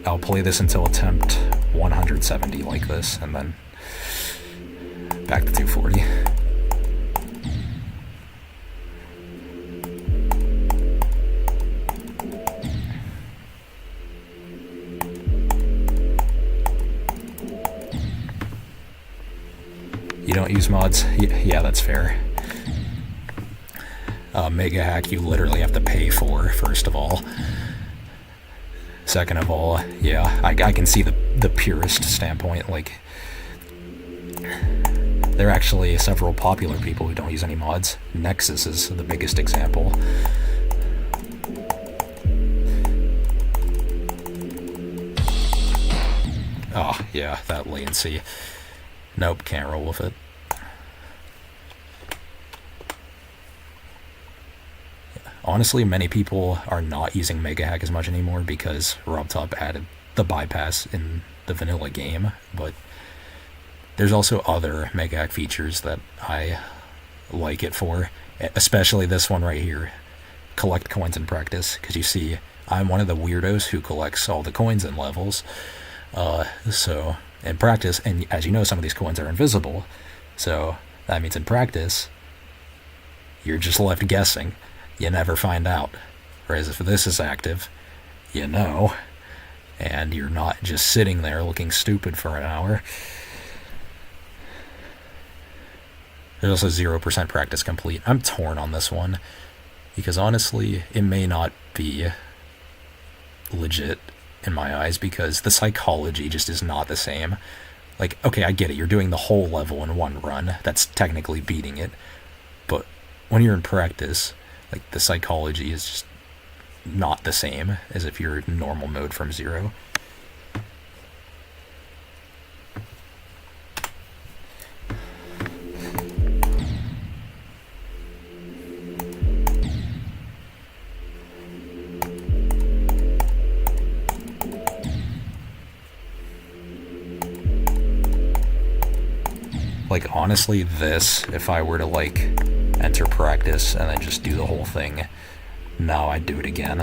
I'll play this until attempt 170 like this, and then back to 240. You don't use mods? Yeah, that's fair. Mega hack you literally have to pay for, first of all. Second of all, yeah, I can see the purist standpoint. Like, there are actually several popular people who don't use any mods. Nexus is the biggest example. Oh, yeah, that latency. Nope, can't roll with it. Honestly, many people are not using Mega Hack as much anymore because RobTop added the bypass in the vanilla game, but there's also other Mega Hack features that I like it for, especially this one right here, collect coins in practice, because you see, I'm one of the weirdos who collects all the coins in levels, so in practice, and as you know, some of these coins are invisible, so that means in practice, you're just left guessing. You never find out. Whereas if this is active, you know, and you're not just sitting there looking stupid for an hour. There's also 0% practice complete. I'm torn on this one, because honestly, it may not be legit in my eyes, because the psychology just is not the same. Like, okay, I get it, you're doing the whole level in one run, that's technically beating it, but when you're in practice, like, the psychology is just not the same as if you're in normal mode from 0. Like, honestly, this, if I were to, like, enter practice and then just do the whole thing, no, I'd do it again.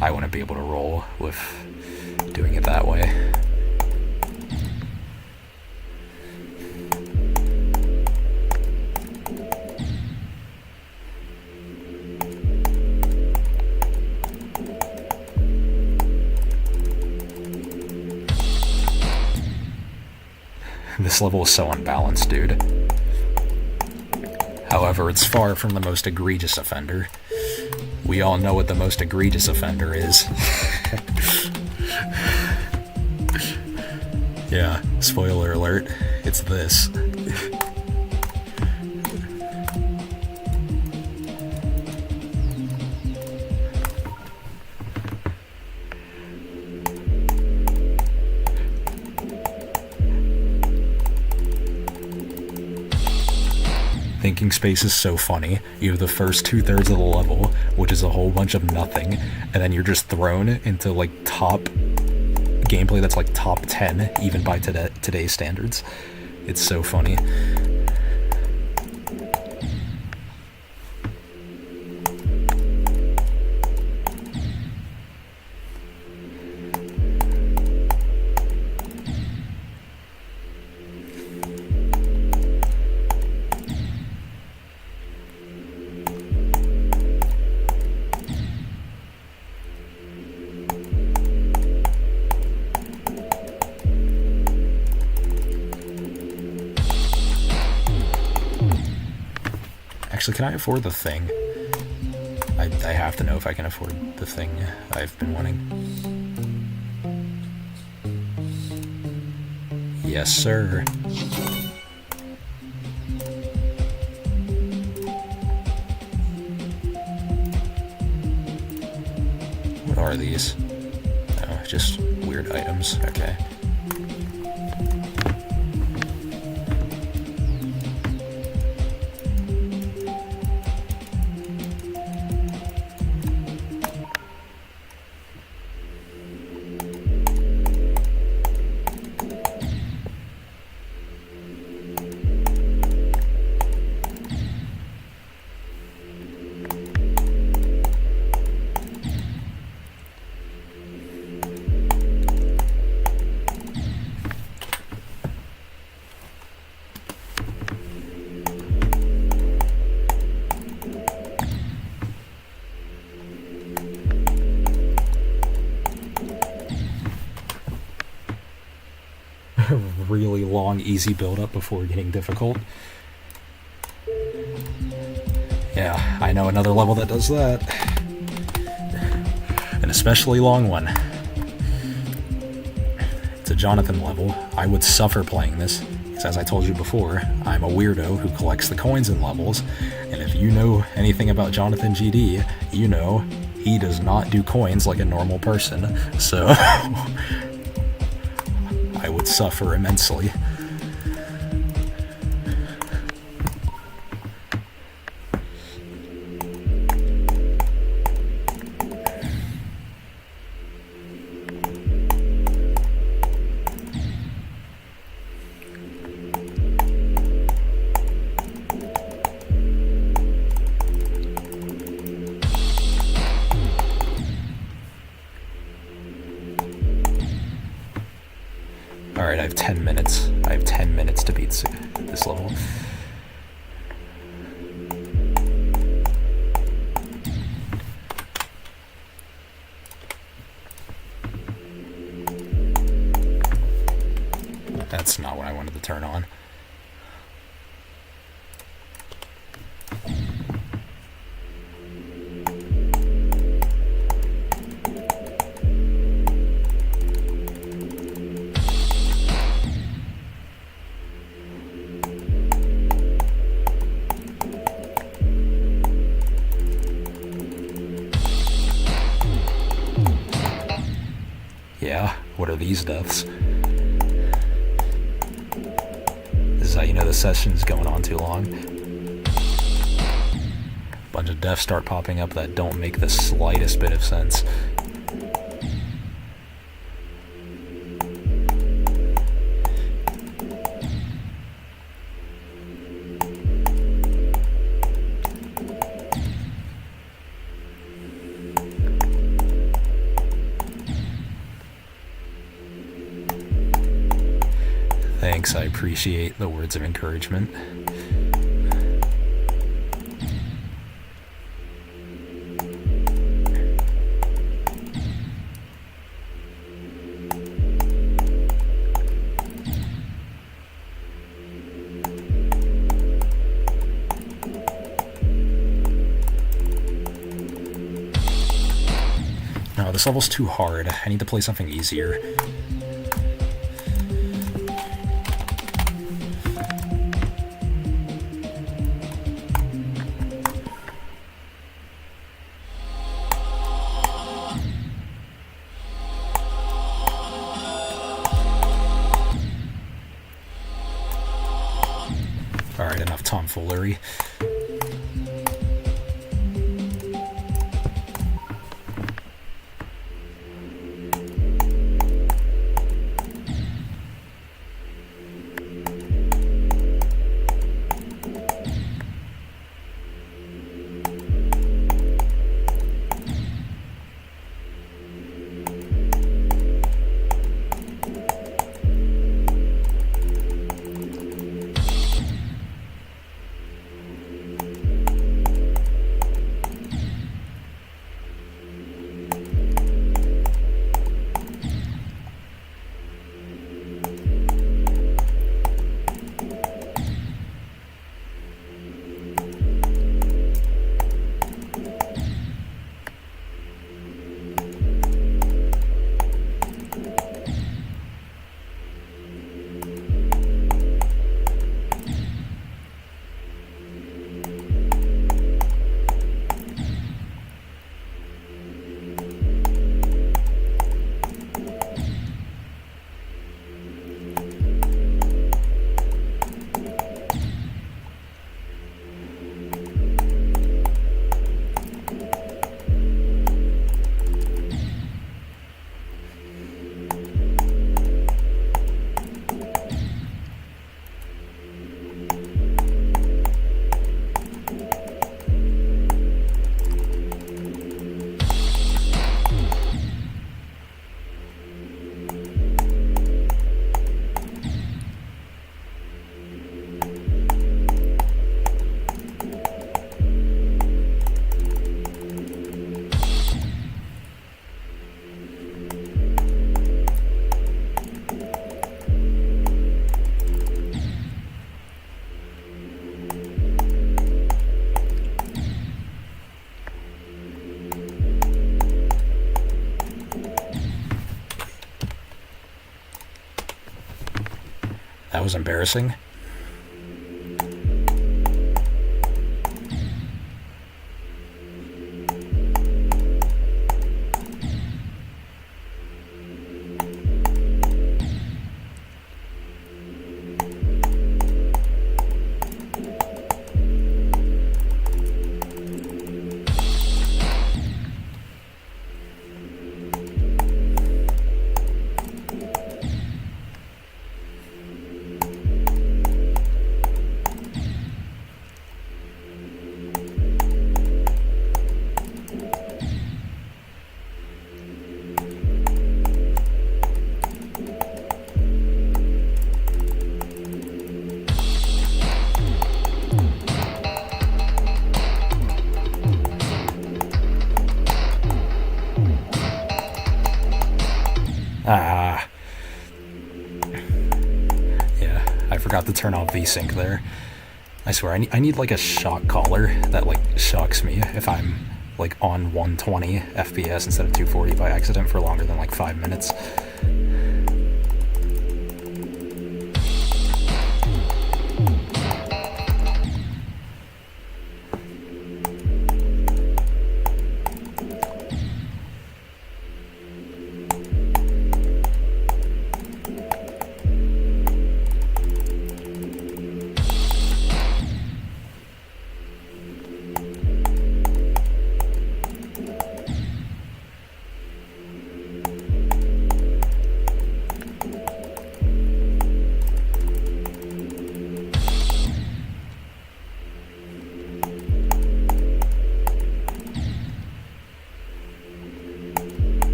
I wouldn't be able to roll with doing it that way. This level is so unbalanced, dude. However, it's far from the most egregious offender. We all know what the most egregious offender is. Yeah, spoiler alert, it's this. Thinking space is so funny. You have the first 2/3 of the level, which is a whole bunch of nothing, and then you're just thrown into like top gameplay that's like top 10, even by today's standards. It's so funny. Actually, can I afford the thing? I have to know if I can afford the thing I've been wanting. Yes, sir. What are these? Oh, just weird items. Okay. long, easy build-up before getting difficult. Yeah, I know another level that does that. An especially long one. It's a Jonathan level. I would suffer playing this, because as I told you before, I'm a weirdo who collects the coins in levels, and if you know anything about Jonathan GD, you know he does not do coins like a normal person, so I would suffer immensely. Alright, I have 10 minutes. I have 10 minutes to beat this level. That's not what I wanted to turn on. Yeah, what are these deaths? This is how you know the session's going on too long. Bunch of deaths start popping up that don't make the slightest bit of sense. Thanks, I appreciate the words of encouragement. No, this level's too hard. I need to play something easier. Alright, enough tomfoolery. That was embarrassing. Ah. Yeah, I forgot to turn off VSync there. I swear, I need like a shock collar that like shocks me if I'm like on 120 FPS instead of 240 by accident for longer than like 5 minutes.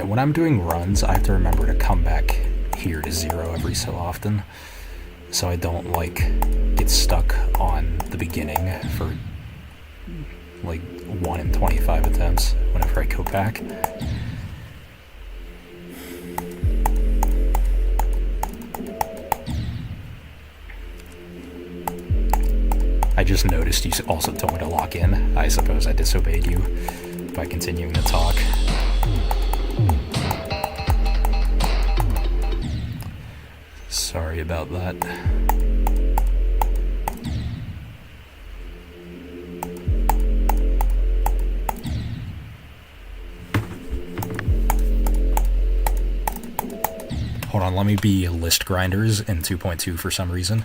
When I'm doing runs, I have to remember to come back here to 0 every so often, so I don't like get stuck on the beginning for like 1 in 25 attempts whenever I go back. I just noticed you also told me to lock in. I suppose I disobeyed you by continuing to talk. Sorry about that. Hold on, let me be list grinders in 2.2 for some reason.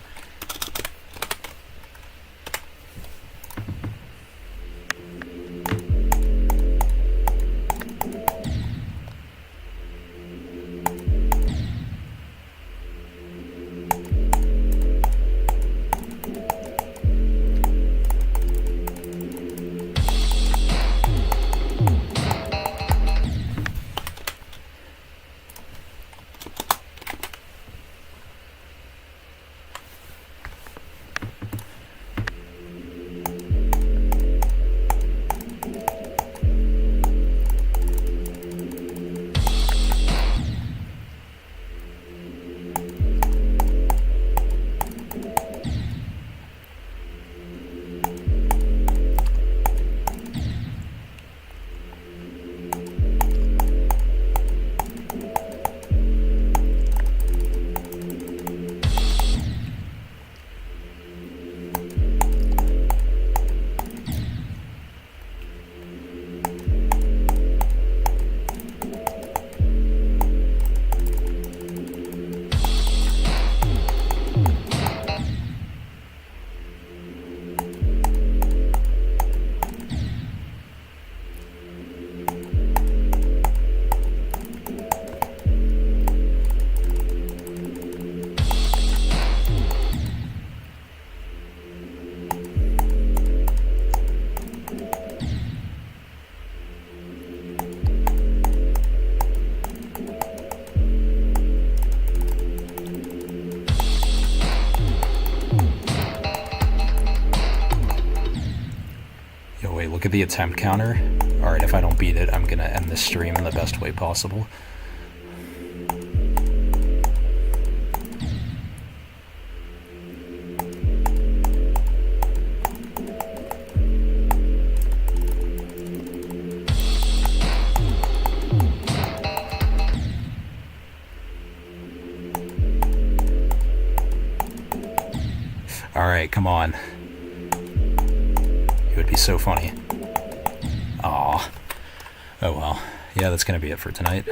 look at the attempt counter. Alright, if I don't beat it, I'm gonna end this stream in the best way possible. Alright, come on. It would be so funny. Aw. Oh well. Yeah, that's gonna be it for tonight.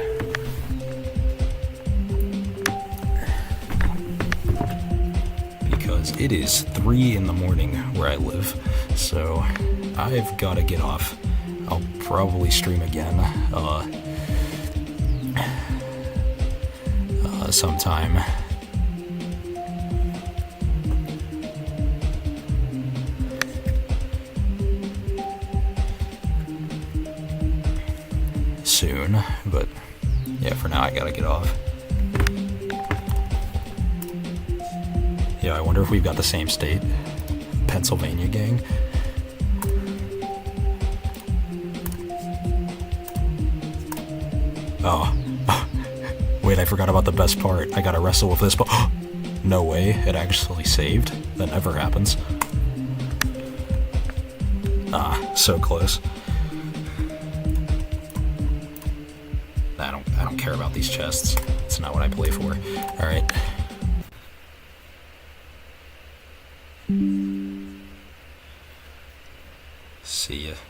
Because it is 3 in the morning where I live, so I've gotta get off. I'll probably stream again sometime. Soon, but yeah, for now I gotta get off. Yeah, I wonder if we've got the same state. Pennsylvania gang. Oh. Wait, I forgot about the best part. I gotta wrestle with this, but no way, it actually saved. That never happens. Ah, so close. I don't care about these chests. It's not what I play for. Alright.